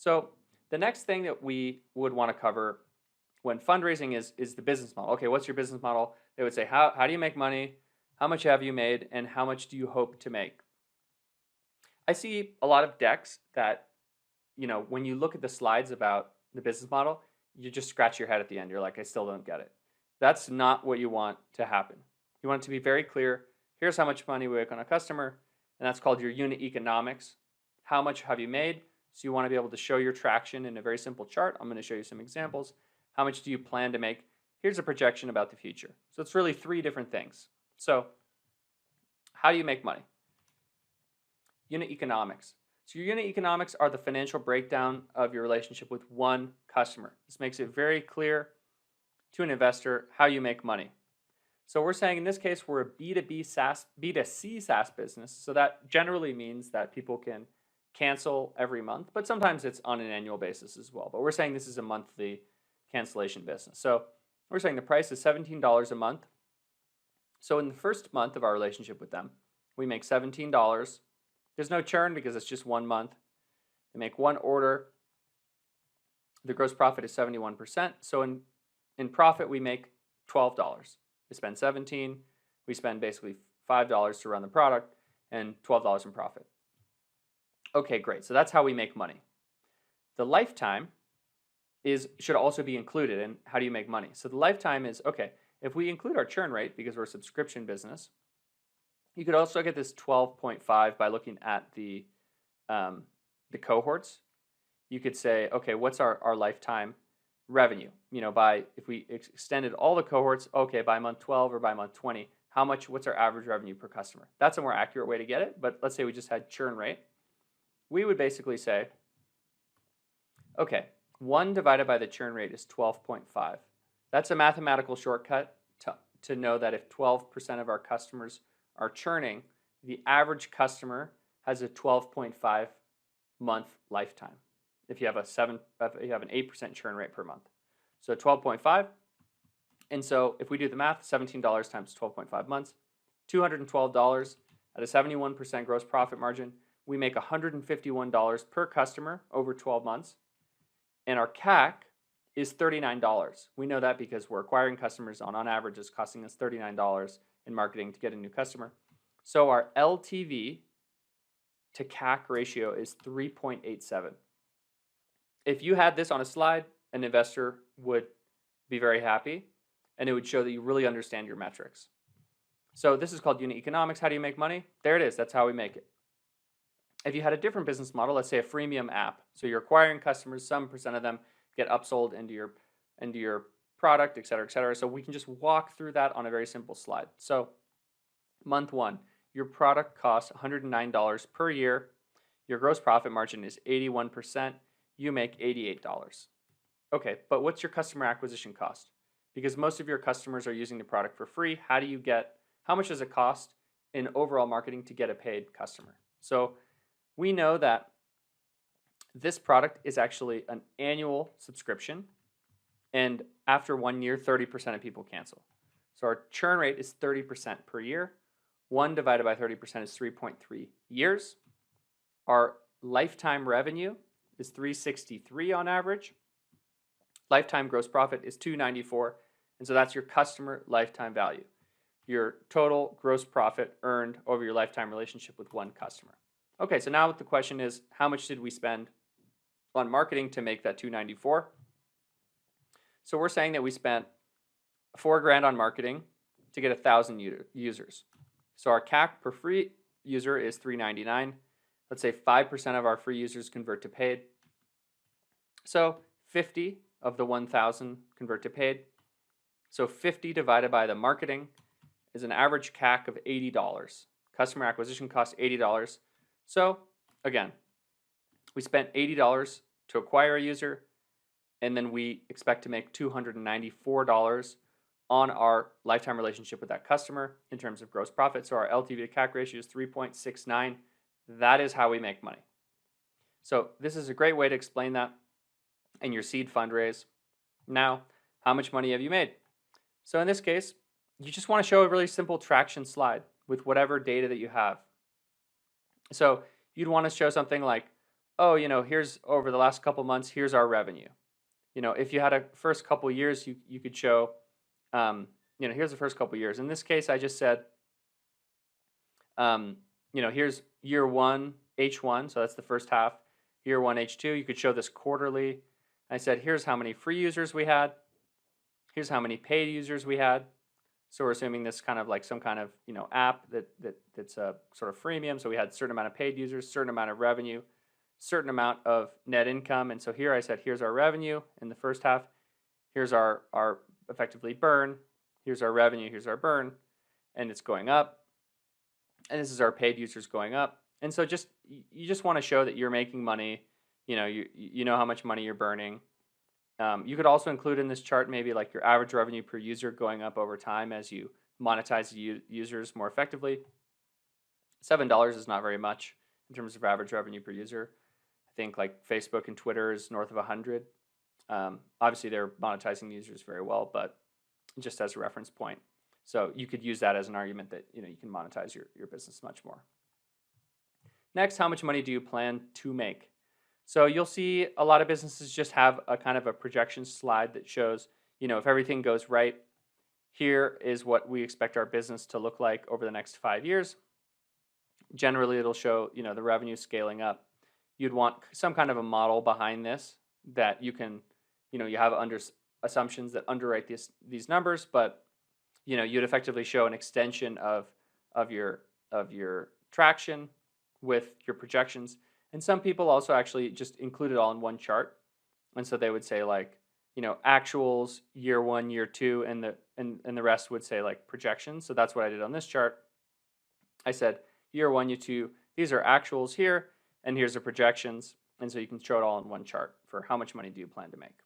So the next thing that we would want to cover when fundraising is the business model. Okay, what's your business model? They would say, how do you make money? How much have you made? And how much do you hope to make? I see a lot of decks that, when you look at the slides about the business model, you just scratch your head at the end. You're like, I still don't get it. That's not what you want to happen. You want it to be very clear. Here's how much money we make on a customer, and that's called your unit economics. How much have you made? So you want to be able to show your traction in a very simple chart. I'm going to show you some examples. How much do you plan to make? Here's a projection about the future. So it's really three different things. So how do you make money? Unit economics. So your unit economics are the financial breakdown of your relationship with one customer. This makes it very clear to an investor how you make money. So we're saying in this case, we're a B2B SaaS, B2C SaaS business. So that generally means that people can cancel every month, but sometimes it's on an annual basis as well. But we're saying this is a monthly cancellation business. So we're saying the price is $17 a month. So in the first month of our relationship with them, we make $17. There's no churn because it's just 1 month. They make one order. The gross profit is 71%. So in profit, we make $12. They spend 17. We spend basically $5 to run the product and $12 in profit. Okay, great. So that's how we make money. The lifetime should also be included in how do you make money. So the lifetime is, okay, if we include our churn rate because we're a subscription business, you could also get this 12.5 by looking at the cohorts. You could say, okay, what's our lifetime revenue? If we extended all the cohorts, okay, by month 12 or by month 20, what's our average revenue per customer? That's a more accurate way to get it. But let's say we just had churn rate. We would basically say, okay, 1 divided by the churn rate is 12.5. That's a mathematical shortcut to know that if 12% of our customers are churning, the average customer has a 12.5 month lifetime. If you have an 8% churn rate per month. So 12.5. And so if we do the math, $17 times 12.5 months, $212 at a 71% gross profit margin, we make $151 per customer over 12 months. And our CAC is $39. We know that because we're acquiring customers on average is costing us $39 in marketing to get a new customer. So our LTV to CAC ratio is 3.87. If you had this on a slide, an investor would be very happy, and it would show that you really understand your metrics. So this is called unit economics. How do you make money? There it is. That's how we make it. If you had a different business model, let's say a freemium app, so you're acquiring customers, some percent of them get upsold into your product, et cetera, et cetera. So we can just walk through that on a very simple slide. So month 1, your product costs $109 per year. Your gross profit margin is 81%. You make $88. Okay, but what's your customer acquisition cost? Because most of your customers are using the product for free. How much does it cost in overall marketing to get a paid customer? So we know that this product is actually an annual subscription, and after 1 year, 30% of people cancel. So our churn rate is 30% per year. 1 divided by 30% is 3.3 years. Our lifetime revenue is $363 on average. Lifetime gross profit is $294, and so that's your customer lifetime value, your total gross profit earned over your lifetime relationship with one customer. Okay, so now the question is, how much did we spend on marketing to make that $294? So we're saying that we spent $4,000 on marketing to get 1,000 users. So our CAC per free user is $399. Let's say 5% of our free users convert to paid. So 50 of the 1,000 convert to paid. So 50 divided by the marketing is an average CAC of $80. Customer acquisition costs $80. So again, we spent $80 to acquire a user, and then we expect to make $294 on our lifetime relationship with that customer in terms of gross profit. So our LTV to CAC ratio is 3.69. That is how we make money. So this is a great way to explain that in your seed fundraise. Now, how much money have you made? So in this case, you just want to show a really simple traction slide with whatever data that you have. So you'd want to show something like, oh, here's over the last couple months, here's our revenue. If you had a first couple years, you could show, here's the first couple years. In this case, I just said, here's year one, H1, so that's the first half. Year one, H2, you could show this quarterly. I said, here's how many free users we had. Here's how many paid users we had. So we're assuming this kind of like some kind of app that's a sort of freemium. So we had a certain amount of paid users, certain amount of revenue, certain amount of net income. And so here I said, here's our revenue in the first half. Here's our effectively burn. Here's our revenue. Here's our burn, and it's going up. And this is our paid users going up. And so you just want to show that you're making money. You know how much money you're burning. You could also include in this chart maybe like your average revenue per user going up over time as you monetize users more effectively. $7 is not very much in terms of average revenue per user. I think like Facebook and Twitter is north of 100. Obviously, they're monetizing users very well, but just as a reference point. So you could use that as an argument that you can monetize your business much more. Next, how much money do you plan to make? So you'll see a lot of businesses just have a kind of a projection slide that shows, if everything goes right, here is what we expect our business to look like over the next 5 years. Generally, it'll show, the revenue scaling up. You'd want some kind of a model behind this that you can, you have assumptions that underwrite these numbers, but you'd effectively show an extension of your traction with your projections. And some people also actually just include it all in one chart. And so they would say like, actuals, year one, year two, and the rest would say like projections. So that's what I did on this chart. I said year one, year two, these are actuals here, and here's the projections. And so you can show it all in one chart for how much money do you plan to make.